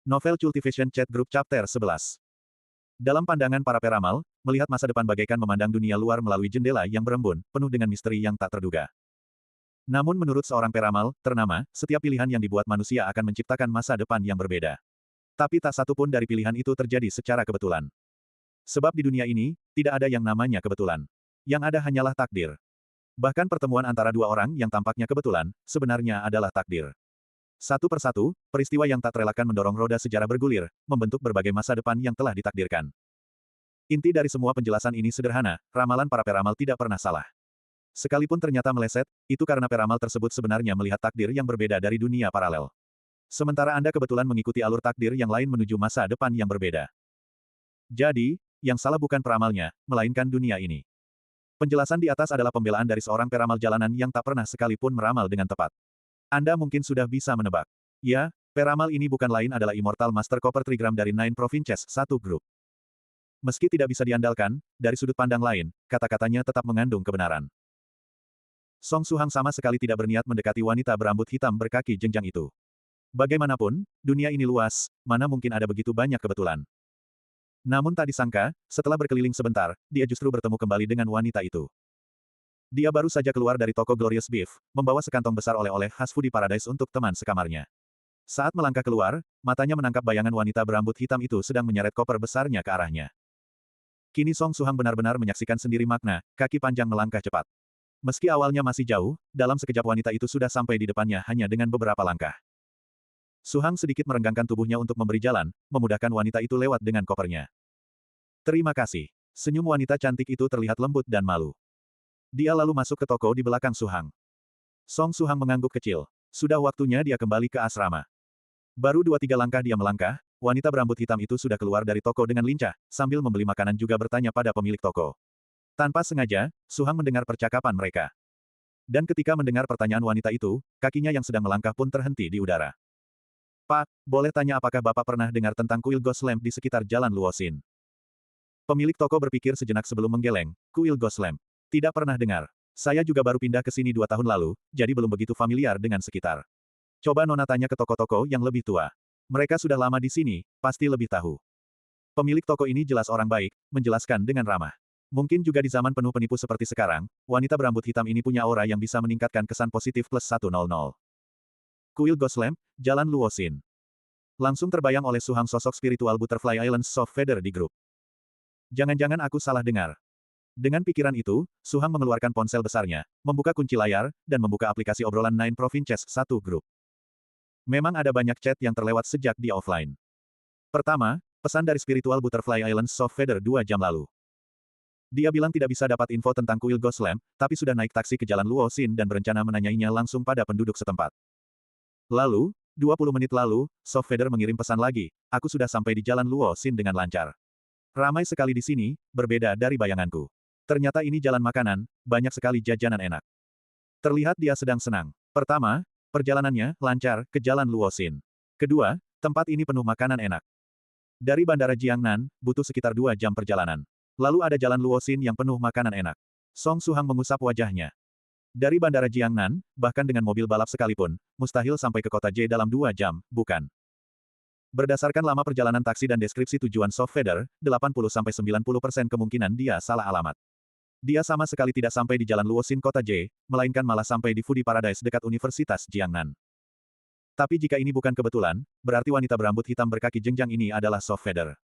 Novel Cultivation Chat Group Chapter 11. Dalam pandangan para peramal, melihat masa depan bagaikan memandang dunia luar melalui jendela yang berembun, penuh dengan misteri yang tak terduga. Namun menurut seorang peramal, ternama, setiap pilihan yang dibuat manusia akan menciptakan masa depan yang berbeda. Tapi tak satu pun dari pilihan itu terjadi secara kebetulan. Sebab di dunia ini, tidak ada yang namanya kebetulan. Yang ada hanyalah takdir. Bahkan pertemuan antara dua orang yang tampaknya kebetulan, sebenarnya adalah takdir. Satu persatu, peristiwa yang tak terelakkan mendorong roda sejarah bergulir, membentuk berbagai masa depan yang telah ditakdirkan. Inti dari semua penjelasan ini sederhana, ramalan para peramal tidak pernah salah. Sekalipun ternyata meleset, itu karena peramal tersebut sebenarnya melihat takdir yang berbeda dari dunia paralel. Sementara Anda kebetulan mengikuti alur takdir yang lain menuju masa depan yang berbeda. Jadi, yang salah bukan peramalnya, melainkan dunia ini. Penjelasan di atas adalah pembelaan dari seorang peramal jalanan yang tak pernah sekalipun meramal dengan tepat. Anda mungkin sudah bisa menebak. Ya, peramal ini bukan lain adalah Immortal Master Copper Trigram dari Nine Provinces, satu grup. Meski tidak bisa diandalkan, dari sudut pandang lain, kata-katanya tetap mengandung kebenaran. Song Suhang sama sekali tidak berniat mendekati wanita berambut hitam berkaki jenjang itu. Bagaimanapun, dunia ini luas, mana mungkin ada begitu banyak kebetulan. Namun tak disangka, setelah berkeliling sebentar, dia justru bertemu kembali dengan wanita itu. Dia baru saja keluar dari toko Glorious Beef, membawa sekantong besar oleh-oleh khas Foodie Paradise untuk teman sekamarnya. Saat melangkah keluar, matanya menangkap bayangan wanita berambut hitam itu sedang menyeret koper besarnya ke arahnya. Kini Song Suhang benar-benar menyaksikan sendiri makna, kaki panjang melangkah cepat. Meski awalnya masih jauh, dalam sekejap wanita itu sudah sampai di depannya hanya dengan beberapa langkah. Suhang sedikit merenggangkan tubuhnya untuk memberi jalan, memudahkan wanita itu lewat dengan kopernya. Terima kasih. Senyum wanita cantik itu terlihat lembut dan malu. Dia lalu masuk ke toko di belakang Suhang. Song Suhang mengangguk kecil. Sudah waktunya dia kembali ke asrama. Baru 2-3 langkah dia melangkah, wanita berambut hitam itu sudah keluar dari toko dengan lincah, sambil membeli makanan juga bertanya pada pemilik toko. Tanpa sengaja, Suhang mendengar percakapan mereka. Dan ketika mendengar pertanyaan wanita itu, kakinya yang sedang melangkah pun terhenti di udara. Pak, boleh tanya apakah Bapak pernah dengar tentang kuil Ghost Lamp di sekitar Jalan Luoxin? Pemilik toko berpikir sejenak sebelum menggeleng, kuil Ghost Lamp. Tidak pernah dengar. Saya juga baru pindah ke sini 2 tahun lalu, jadi belum begitu familiar dengan sekitar. Coba Nona tanya ke toko-toko yang lebih tua. Mereka sudah lama di sini, pasti lebih tahu. Pemilik toko ini jelas orang baik, menjelaskan dengan ramah. Mungkin juga di zaman penuh penipu seperti sekarang, wanita berambut hitam ini punya aura yang bisa meningkatkan kesan positif +100. Kuil Ghost Lamp, Jalan Luoxin. Langsung terbayang oleh Suhang sosok spiritual Butterfly Islands Soft Feather di grup. Jangan-jangan aku salah dengar. Dengan pikiran itu, Suhang mengeluarkan ponsel besarnya, membuka kunci layar, dan membuka aplikasi obrolan Nine Provinces satu grup. Memang ada banyak chat yang terlewat sejak dia offline. Pertama, pesan dari Spiritual Butterfly Islands Soft Feather 2 jam lalu. Dia bilang tidak bisa dapat info tentang kuil Ghost Lamp, tapi sudah naik taksi ke Jalan Luoxin dan berencana menanyainya langsung pada penduduk setempat. Lalu, 20 menit lalu, Soft Feather mengirim pesan lagi, aku sudah sampai di Jalan Luoxin dengan lancar. Ramai sekali di sini, berbeda dari bayanganku. Ternyata ini jalan makanan, banyak sekali jajanan enak. Terlihat dia sedang senang. Pertama, perjalanannya lancar ke Jalan Luoxin. Kedua, tempat ini penuh makanan enak. Dari Bandara Jiangnan, butuh sekitar 2 jam perjalanan. Lalu ada Jalan Luoxin yang penuh makanan enak. Song Suhang mengusap wajahnya. Dari Bandara Jiangnan, bahkan dengan mobil balap sekalipun, mustahil sampai ke kota J dalam 2 jam, bukan? Berdasarkan lama perjalanan taksi dan deskripsi tujuan Soft Feather, 80-90% kemungkinan dia salah alamat. Dia sama sekali tidak sampai di Jalan Luoxin kota J, melainkan malah sampai di Foodie Paradise dekat Universitas Jiangnan. Tapi jika ini bukan kebetulan, berarti wanita berambut hitam berkaki jenjang ini adalah Soft Feather.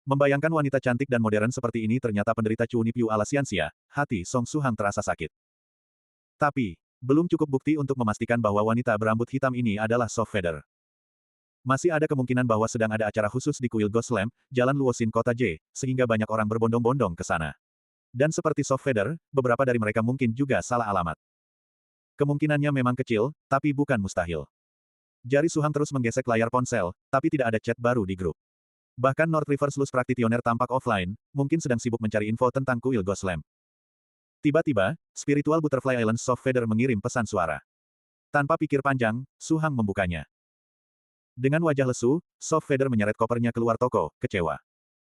Membayangkan wanita cantik dan modern seperti ini ternyata penderita Cunipiu ala Siansia, hati Song Suhang terasa sakit. Tapi, belum cukup bukti untuk memastikan bahwa wanita berambut hitam ini adalah Soft Feather. Masih ada kemungkinan bahwa sedang ada acara khusus di kuil Ghost Lamp, Jalan Luoxin kota J, sehingga banyak orang berbondong-bondong ke sana. Dan seperti Soft Feather, beberapa dari mereka mungkin juga salah alamat. Kemungkinannya memang kecil, tapi bukan mustahil. Jari Suhang terus menggesek layar ponsel, tapi tidak ada chat baru di grup. Bahkan North River Sluice Practitioner tampak offline, mungkin sedang sibuk mencari info tentang kuil Ghost Lamp. Tiba-tiba, Spiritual Butterfly Islands Soft Feather mengirim pesan suara. Tanpa pikir panjang, Suhang membukanya. Dengan wajah lesu, Soft Feather menyeret kopernya keluar toko, kecewa.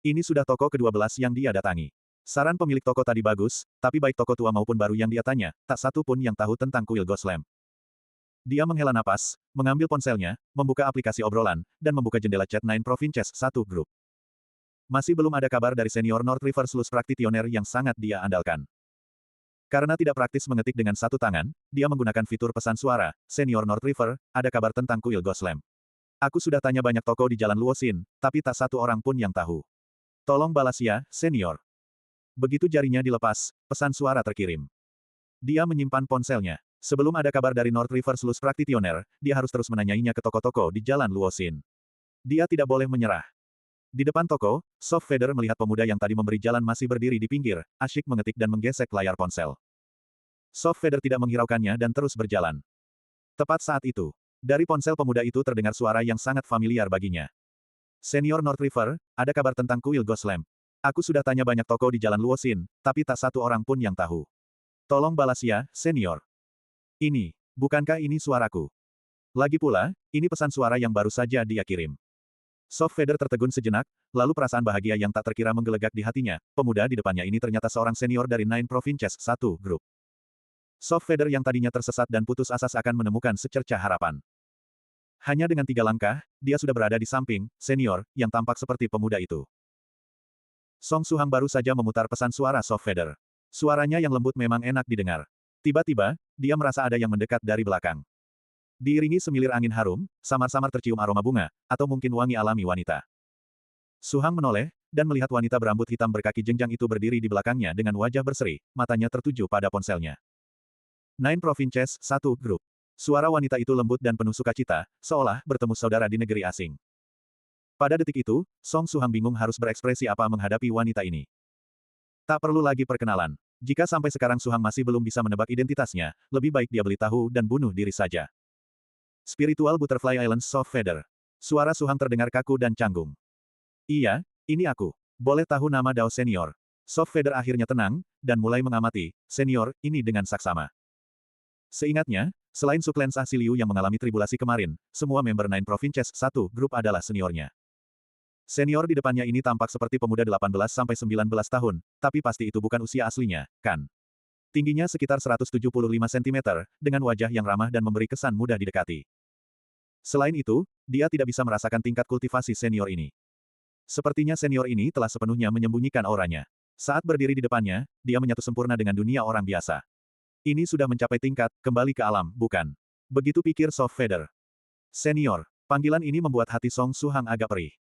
Ini sudah toko ke-12 yang dia datangi. Saran pemilik toko tadi bagus, tapi baik toko tua maupun baru yang dia tanya, tak satu pun yang tahu tentang kuil Ghost Lamp. Dia menghela napas, mengambil ponselnya, membuka aplikasi obrolan, dan membuka jendela chat Nine Provinces 1 grup. Masih belum ada kabar dari senior North River Sleuth Practitioner yang sangat dia andalkan. Karena tidak praktis mengetik dengan satu tangan, dia menggunakan fitur pesan suara. Senior North River, ada kabar tentang kuil Ghostlamp. Aku sudah tanya banyak toko di Jalan Luosin, tapi tak satu orang pun yang tahu. Tolong balas ya, senior. Begitu jarinya dilepas, pesan suara terkirim. Dia menyimpan ponselnya. Sebelum ada kabar dari North River Sleuth Practitioner, dia harus terus menanyainya ke toko-toko di Jalan Luosin. Dia tidak boleh menyerah. Di depan toko, Soft Feather melihat pemuda yang tadi memberi jalan masih berdiri di pinggir, asyik mengetik dan menggesek layar ponsel. Soft Feather tidak menghiraukannya dan terus berjalan. Tepat saat itu, dari ponsel pemuda itu terdengar suara yang sangat familiar baginya. Senior North River, ada kabar tentang kuil Ghostlamp. Aku sudah tanya banyak toko di Jalan Luosin, tapi tak satu orang pun yang tahu. Tolong balas ya, senior. Ini, bukankah ini suaraku? Lagi pula, ini pesan suara yang baru saja dia kirim. Soft Feather tertegun sejenak, lalu perasaan bahagia yang tak terkira menggelegak di hatinya. Pemuda di depannya ini ternyata seorang senior dari Nine Provinces 1 grup. Soft Feather yang tadinya tersesat dan putus asa akan menemukan secercah harapan. Hanya dengan 3 langkah, dia sudah berada di samping senior yang tampak seperti pemuda itu. Song Suhang baru saja memutar pesan suara Soft Feather. Suaranya yang lembut memang enak didengar. Tiba-tiba, dia merasa ada yang mendekat dari belakang. Diiringi semilir angin harum, samar-samar tercium aroma bunga, atau mungkin wangi alami wanita. Suhang menoleh, dan melihat wanita berambut hitam berkaki jenjang itu berdiri di belakangnya dengan wajah berseri, matanya tertuju pada ponselnya. Nine Provinces 1 grup. Suara wanita itu lembut dan penuh sukacita, seolah bertemu saudara di negeri asing. Pada detik itu, Song Suhang bingung harus berekspresi apa menghadapi wanita ini. Tak perlu lagi perkenalan. Jika sampai sekarang Suhang masih belum bisa menebak identitasnya, lebih baik dia beli tahu dan bunuh diri saja. Spiritual Butterfly Island Soft Feather. Suara Suhang terdengar kaku dan canggung. Iya, ini aku. Boleh tahu nama Dao Senior? Soft Feather akhirnya tenang, dan mulai mengamati, senior, ini dengan saksama. Seingatnya, selain Suklen Sah Siliu yang mengalami tribulasi kemarin, semua member Nine Provinces 1 grup adalah seniornya. Senior di depannya ini tampak seperti pemuda 18-19 tahun, tapi pasti itu bukan usia aslinya, kan? Tingginya sekitar 175 cm, dengan wajah yang ramah dan memberi kesan mudah didekati. Selain itu, dia tidak bisa merasakan tingkat kultivasi senior ini. Sepertinya senior ini telah sepenuhnya menyembunyikan auranya. Saat berdiri di depannya, dia menyatu sempurna dengan dunia orang biasa. Ini sudah mencapai tingkat, kembali ke alam, bukan? Begitu pikir Soft Feather. Senior, panggilan ini membuat hati Song Suhang agak perih.